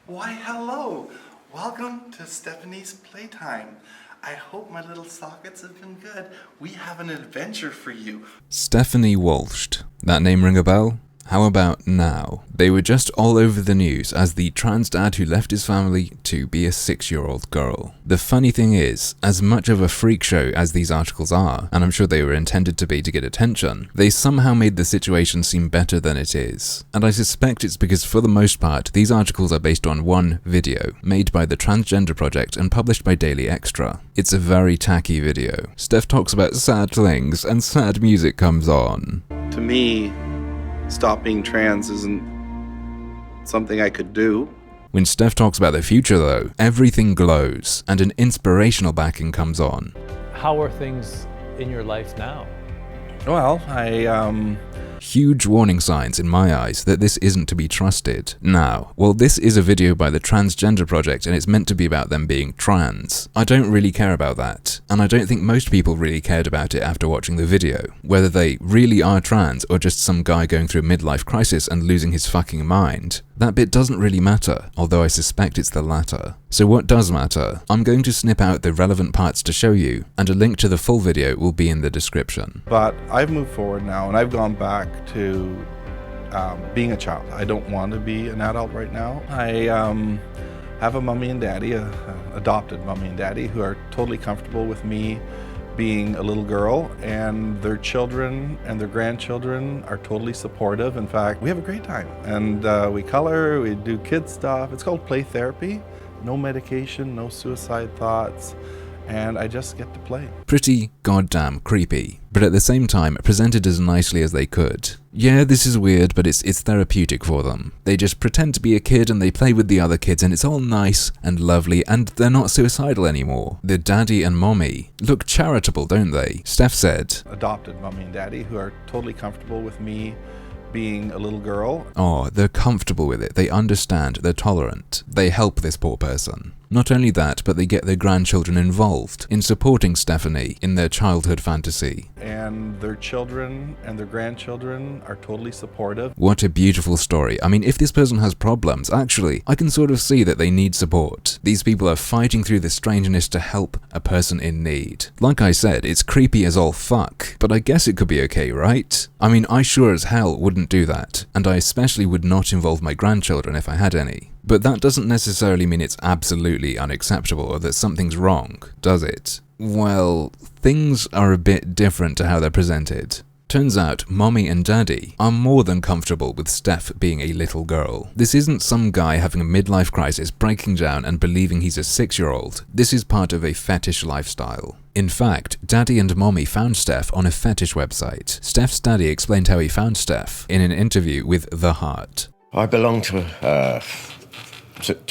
Why, hello! Welcome to Stefonknee's Playtime. I hope my little sockets have been good. We have an adventure for you. Stefonknee Walshed. That name ring a bell? How about now? They were just all over the news as the trans dad who left his family to be a 6-year-old girl. The funny thing is, as much of a freak show as these articles are, and I'm sure they were intended to be to get attention, they somehow made the situation seem better than it is. And I suspect it's because for the most part, these articles are based on one video, made by the Transgender Project and published by Daily Extra. It's a very tacky video. Steph talks about sad things and sad music comes on. To me, stop being trans isn't something I could do. When Steph talks about the future though, everything glows and an inspirational backing comes on. How are things in your life now? Well, Huge warning signs in my eyes that this isn't to be trusted. Now, well, this is a video by the Transgender Project and it's meant to be about them being trans. I don't really care about that, and I don't think most people really cared about it after watching the video. Whether they really are trans or just some guy going through a midlife crisis and losing his fucking mind. That bit doesn't really matter, although I suspect it's the latter. So what does matter? I'm going to snip out the relevant parts to show you, and a link to the full video will be in the description. but I've moved forward now and I've gone back to being a child. I don't want to be an adult right now. I have a mommy and daddy, a adopted mommy and daddy, who are totally comfortable with me being a little girl, and their children and their grandchildren are totally supportive. In fact, we have a great time, and we color, we do kid stuff. It's called play therapy. No medication, no suicide thoughts, and I just get to play. Pretty goddamn creepy, but at the same time presented as nicely as they could. Yeah, this is weird, but it's therapeutic for them. They just pretend to be a kid and they play with the other kids and it's all nice and lovely and they're not suicidal anymore. The daddy and mommy look charitable, don't they? Steph said, Adopted mommy and daddy who are totally comfortable with me being a little girl. oh, they're comfortable with it, they understand, they're tolerant, they help this poor person. Not only that, but they get their grandchildren involved in supporting Stefonknee in their childhood fantasy. And their children and their grandchildren are totally supportive. What a beautiful story. I mean, if this person has problems, actually, I can sort of see that they need support. These people are fighting through the strangeness to help a person in need. Like I said, it's creepy as all fuck, but I guess it could be okay, right? I mean, I sure as hell wouldn't do that, and I especially would not involve my grandchildren if I had any. But that doesn't necessarily mean it's absolutely unacceptable or that something's wrong, does it? Well, things are a bit different to how they're presented. Turns out, mommy and daddy are more than comfortable with Steph being a little girl. This isn't some guy having a midlife crisis, breaking down and believing he's a 6-year-old. This is part of a fetish lifestyle. In fact, daddy and mommy found Steph on a fetish website. Steph's daddy explained how he found Steph in an interview with The Heart. I belong to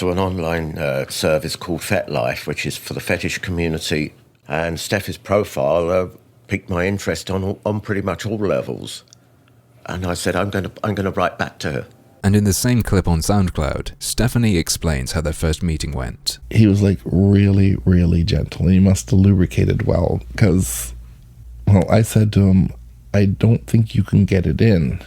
an online service called FetLife, which is for the fetish community, and Steph's profile piqued my interest on pretty much all levels, and I said I'm going to write back to her. And in the same clip on SoundCloud, Stefonknee explains how their first meeting went. He was like really, really gentle. He must have lubricated well because, well, I said to him, I don't think you can get it in.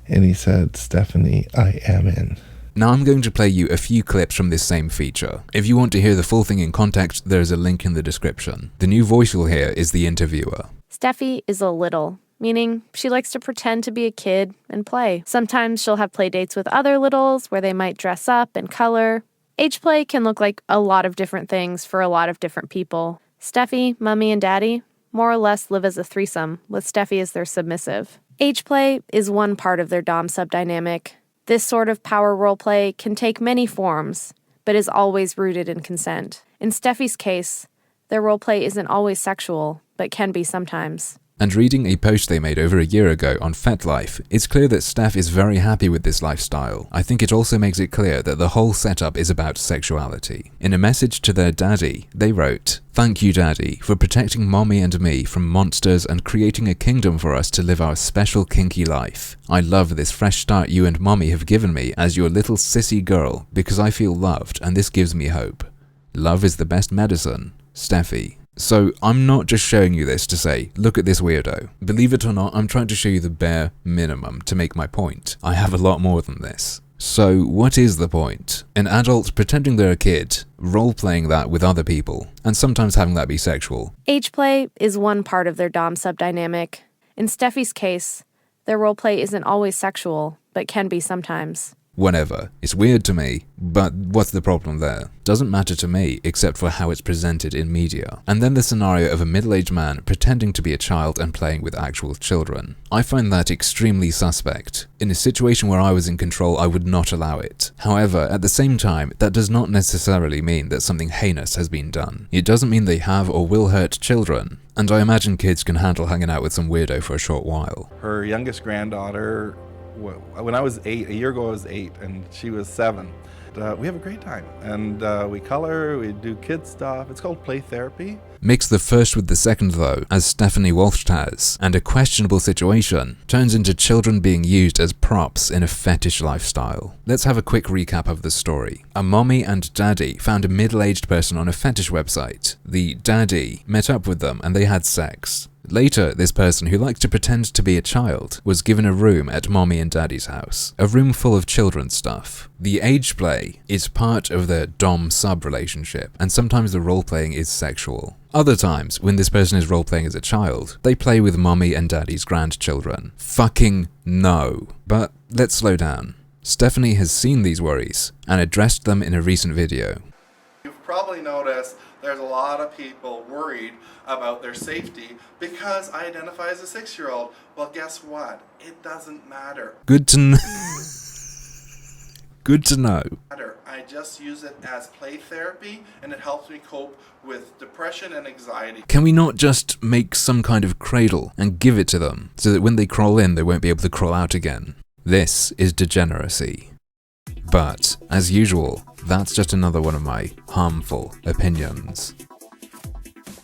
And he said, Stefonknee, I am in. Now I'm going to play you a few clips from this same feature. If you want to hear the full thing in context, there is a link in the description. The new voice you'll hear is the interviewer. Steffi is a little, meaning she likes to pretend to be a kid and play. Sometimes she'll have play dates with other littles where they might dress up and color. Age play can look like a lot of different things for a lot of different people. Steffi, Mummy, and Daddy more or less live as a threesome, with Steffi as their submissive. Age play is one part of their dom-sub dynamic. This sort of power roleplay can take many forms, but is always rooted in consent. In Steffi's case, their roleplay isn't always sexual, but can be sometimes. And reading a post they made over a year ago on FetLife, it's clear that Steph is very happy with this lifestyle. I think it also makes it clear that the whole setup is about sexuality. In a message to their daddy, they wrote, "Thank you, Daddy, for protecting Mommy and me from monsters and creating a kingdom for us to live our special kinky life. I love this fresh start you and Mommy have given me as your little sissy girl because I feel loved and this gives me hope. Love is the best medicine. Steffi." So I'm not just showing you this to say, look at this weirdo. Believe it or not, I'm trying to show you the bare minimum to make my point. I have a lot more than this. So what is the point? An adult pretending they're a kid, role-playing that with other people, and sometimes having that be sexual. Age play is one part of their dom-sub dynamic. In Steffi's case, their role play isn't always sexual, but can be sometimes. Whatever. It's weird to me, but what's the problem there? Doesn't matter to me, except for how it's presented in media. And then the scenario of a middle-aged man pretending to be a child and playing with actual children. I find that extremely suspect. In a situation where I was in control, I would not allow it. However, at the same time, that does not necessarily mean that something heinous has been done. It doesn't mean they have or will hurt children. And I imagine kids can handle hanging out with some weirdo for a short while. Her youngest granddaughter, when I was 8, a year ago I was 8, and she was 7. We have a great time, and we color, we do kid stuff. It's called play therapy. Mix the first with the second though, as Stefonknee Walsh has, and a questionable situation turns into children being used as props in a fetish lifestyle. Let's have a quick recap of the story. A mommy and daddy found a middle-aged person on a fetish website. The daddy met up with them and they had sex. Later, this person, who likes to pretend to be a child, was given a room at mommy and daddy's house. A room full of children's stuff. The age play is part of the dom-sub relationship, and sometimes the role-playing is sexual. Other times, when this person is role-playing as a child, they play with mommy and daddy's grandchildren. Fucking no. But let's slow down. Stefonknee has seen these worries, and addressed them in a recent video. You've probably noticed there's a lot of people worried about their safety because I identify as a 6-year-old. Well, guess what? It doesn't matter. Good to know. Good to know. I just use it as play therapy, and it helps me cope with depression and anxiety. Can we not just make some kind of cradle and give it to them, so that when they crawl in, they won't be able to crawl out again? This is degeneracy. But, as usual, that's just another one of my harmful opinions.